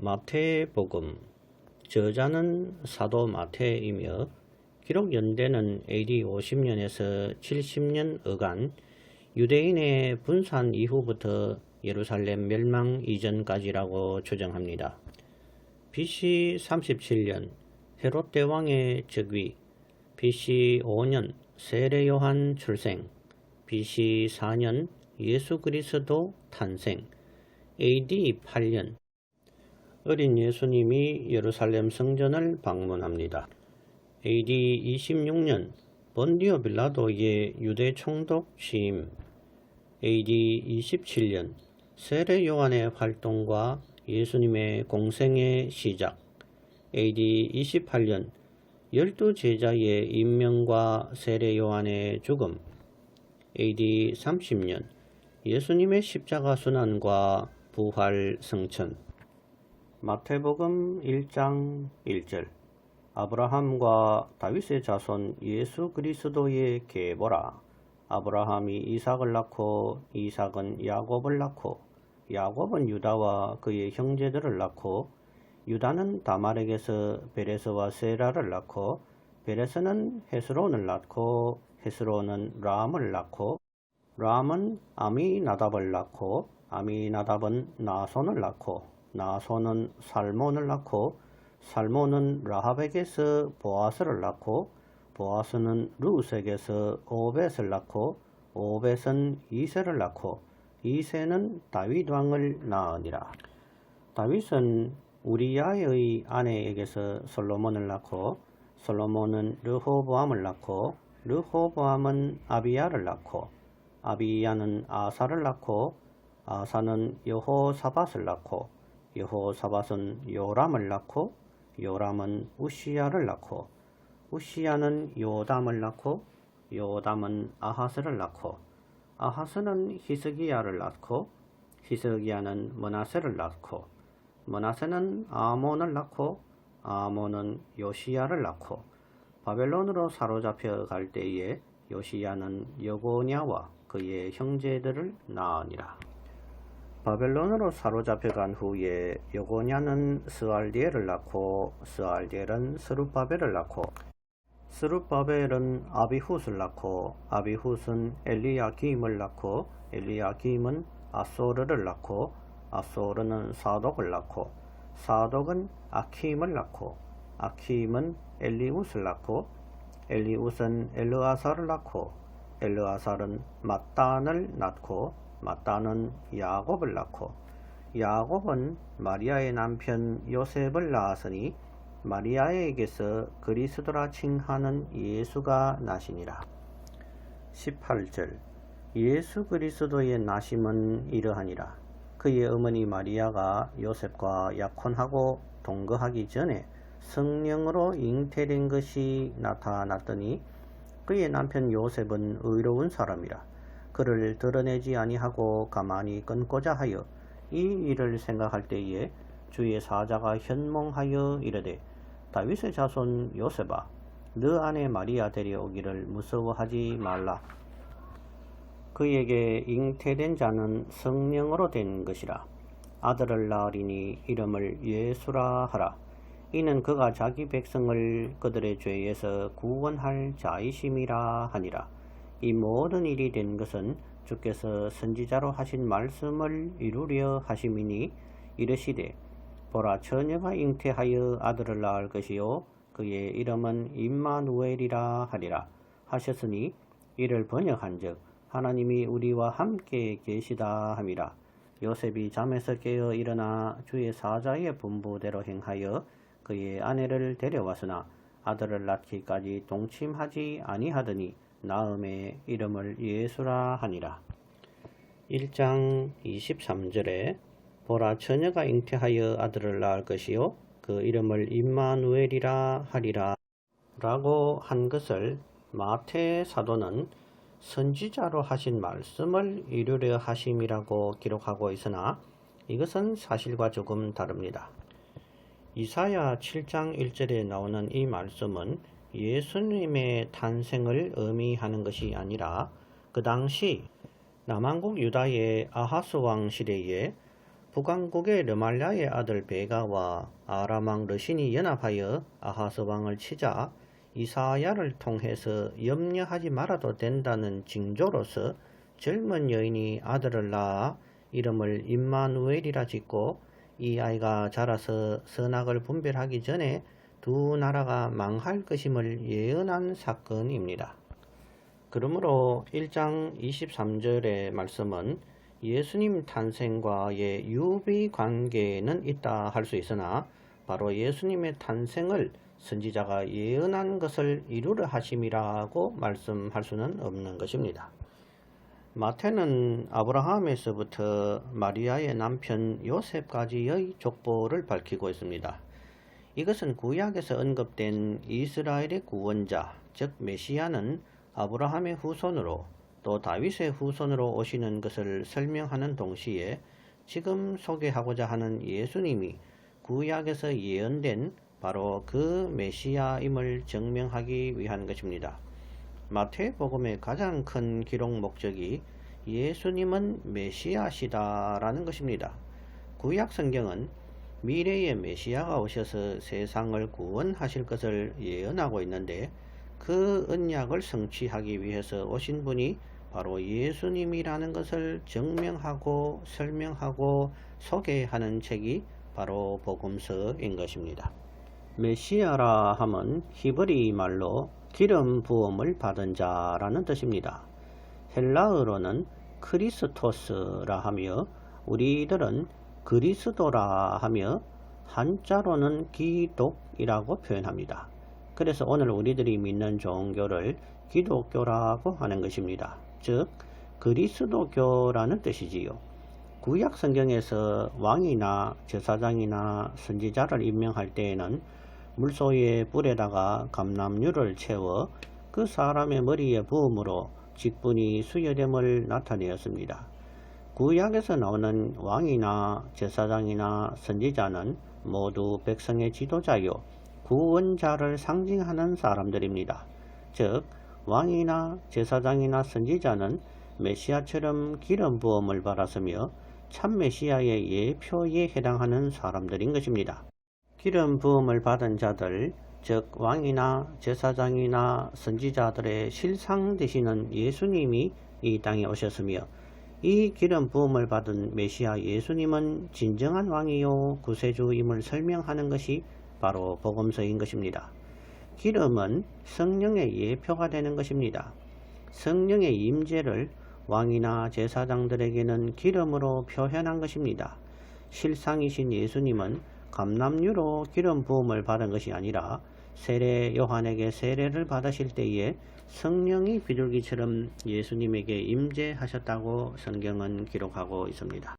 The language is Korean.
마태복음. 저자는 사도 마태이며 기록 연대는 AD 50년에서 70년 어간 유대인의 분산 이후부터 예루살렘 멸망 이전까지라고 추정합니다. BC 37년 헤롯 대왕의 즉위, BC 5년 세례 요한 출생, BC 4년 예수 그리스도 탄생, AD 8년 어린 예수님이 예루살렘 성전을 방문합니다. AD 26년 본디오 빌라도의 유대 총독 취임, AD 27년 세례 요한의 활동과 예수님의 공생의 시작, AD 28년 12제자의 임명과 세례 요한의 죽음, AD 30년 예수님의 십자가 순환과 부활 성천. 마태복음 1장 1절. 아브라함과 다윗의 자손 예수 그리스도의 계보라. 아브라함이 이삭을 낳고 이삭은 야곱을 낳고 야곱은 유다와 그의 형제들을 낳고 유다는 다말에게서 베레스와 세라를 낳고 베레스는 헤스론을 낳고 헤스론은 람을 낳고 람은 아미나답을 낳고 아미나답은 나손을 낳고 나손은 살몬을 낳고 살몬은 라합에게서 보아스를 낳고 보아스는 루스에게서 오벳을 낳고 오벳은 이새를 낳고 이새는 다윗 왕을 낳으니라. 다윗은 우리야의 아내에게서 솔로몬을 낳고 솔로몬은 르호보암을 낳고 르호보암은 아비야를 낳고 아비야는 아사를 낳고 아사는 여호사밧을 낳고 여호사밧은 요람을 낳고 요람은 우시야를 낳고 우시야는 요담을 낳고 요담은 아하스를 낳고 아하스는 히스기야를 낳고 히스기야는 므낫세를 낳고 므낫세는 아몬을 낳고 아몬은 요시야를 낳고 바벨론으로 사로잡혀 갈 때에 요시야는 여고냐와 그의 형제들을 낳으니라. 바벨론으로 사로잡혀간 후에 여고냐는 스알디엘을 낳고 스알디엘은 스룹바벨을 낳고 스룹바벨은 아비훗을 낳고 아비훗은 엘리야김을 낳고 엘리야김은 아소르를 낳고 아소르는 사독을 낳고 사독은 아킴을 낳고 아킴은 엘리웃을 낳고 엘리웃은 엘르아살을 낳고 엘르아살은 mattan을 낳고 mattan은 야곱을 낳고 야곱은 마리아의 남편 요셉을 낳았으니 마리아에게서 그리스도라 칭하는 예수가 나시니라. 18절. 예수 그리스도의 나심은 이러하니라. 그의 어머니 마리아가 요셉과 약혼하고 동거하기 전에 성령으로 잉태된 것이 나타났더니 그의 남편 요셉은 의로운 사람이라. 그를 드러내지 아니하고 가만히 끊고자 하여 이 일을 생각할 때에 주의 사자가 현몽하여 이르되 다윗의 자손 요셉아 너 아내 마리아 데려오기를 무서워하지 말라. 그에게 잉태된 자는 성령으로 된 것이라. 아들을 낳으리니 이름을 예수라 하라. 이는 그가 자기 백성을 그들의 죄에서 구원할 자이심이라 하니라. 이 모든 일이 된 것은 주께서 선지자로 하신 말씀을 이루려 하심이니 이르시되 보라 처녀가 잉태하여 아들을 낳을 것이요 그의 이름은 임마누엘이라 하리라 하셨으니 이를 번역한즉 하나님이 우리와 함께 계시다 함이라. 요셉이 잠에서 깨어 일어나 주의 사자의 분부대로 행하여 그의 아내를 데려왔으나 아들을 낳기까지 동침하지 아니하더니 나음의 이름을 예수라 하니라. 1장 23절에 보라 처녀가 잉태하여 아들을 낳을 것이요 그 이름을 임마누엘이라 하리라 라고 한 것을 마태 사도는 선지자로 하신 말씀을 이루려 하심이라고 기록하고 있으나 이것은 사실과 조금 다릅니다. 이사야 7장 1절에 나오는 이 말씀은 예수님의 탄생을 의미하는 것이 아니라 그 당시 남한국 유다의 아하스 왕 시대에 북왕국의 르말랴의 아들 베가와 아람 왕 르신이 연합하여 아하스 왕을 치자 이사야를 통해서 염려하지 말아도 된다는 징조로서 젊은 여인이 아들을 낳아 이름을 임마누엘이라 짓고 이 아이가 자라서 선악을 분별하기 전에 두 나라가 망할 것임을 예언한 사건입니다. 그러므로 1장 23절의 말씀은 예수님 탄생과의 유비 관계는 있다 할 수 있으나 바로 예수님의 탄생을 선지자가 예언한 것을 이루려 하심이라고 말씀할 수는 없는 것입니다. 마태는 아브라함에서부터 마리아의 남편 요셉까지의 족보를 밝히고 있습니다. 이것은 구약에서 언급된 이스라엘의 구원자, 즉 메시아는 아브라함의 후손으로 또 다윗의 후손으로 오시는 것을 설명하는 동시에 지금 소개하고자 하는 예수님이 구약에서 예언된 바로 그 메시아임을 증명하기 위한 것입니다. 마태복음의 가장 큰 기록 목적이 예수님은 메시아시다라는 것입니다. 구약 성경은 미래의 메시아가 오셔서 세상을 구원하실 것을 예언하고 있는데 그 언약을 성취하기 위해서 오신 분이 바로 예수님이라는 것을 증명하고 설명하고 소개하는 책이 바로 복음서인 것입니다. 메시아라 함은 히브리 말로 기름 부음을 받은 자라는 뜻입니다. 헬라어로는 크리스토스라 하며 우리들은 그리스도라 하며 한자로는 기독이라고 표현합니다. 그래서 오늘 우리들이 믿는 종교를 기독교라고 하는 것입니다. 즉 그리스도교라는 뜻이지요. 구약 성경에서 왕이나 제사장이나 선지자를 임명할 때에는 물소의 불에다가 감람유를 채워 그 사람의 머리에 부음으로 직분이 수여됨을 나타내었습니다. 구약에서 나오는 왕이나 제사장이나 선지자는 모두 백성의 지도자요 구원자를 상징하는 사람들입니다. 즉 왕이나 제사장이나 선지자는 메시아처럼 기름 부음을 받았으며 참 메시아의 예표에 해당하는 사람들인 것입니다. 기름 부음을 받은 자들, 즉 왕이나 제사장이나 선지자들의 실상 되시는 예수님이 이 땅에 오셨으며 이 기름 부음을 받은 메시아 예수님은 진정한 왕이요 구세주임을 설명하는 것이 바로 복음서인 것입니다. 기름은 성령의 예표가 되는 것입니다. 성령의 임재를 왕이나 제사장들에게는 기름으로 표현한 것입니다. 실상이신 예수님은 감람유로 기름 부음을 받은 것이 아니라 세례 요한에게 세례를 받으실 때에 성령이 비둘기처럼 예수님에게 임재하셨다고 성경은 기록하고 있습니다.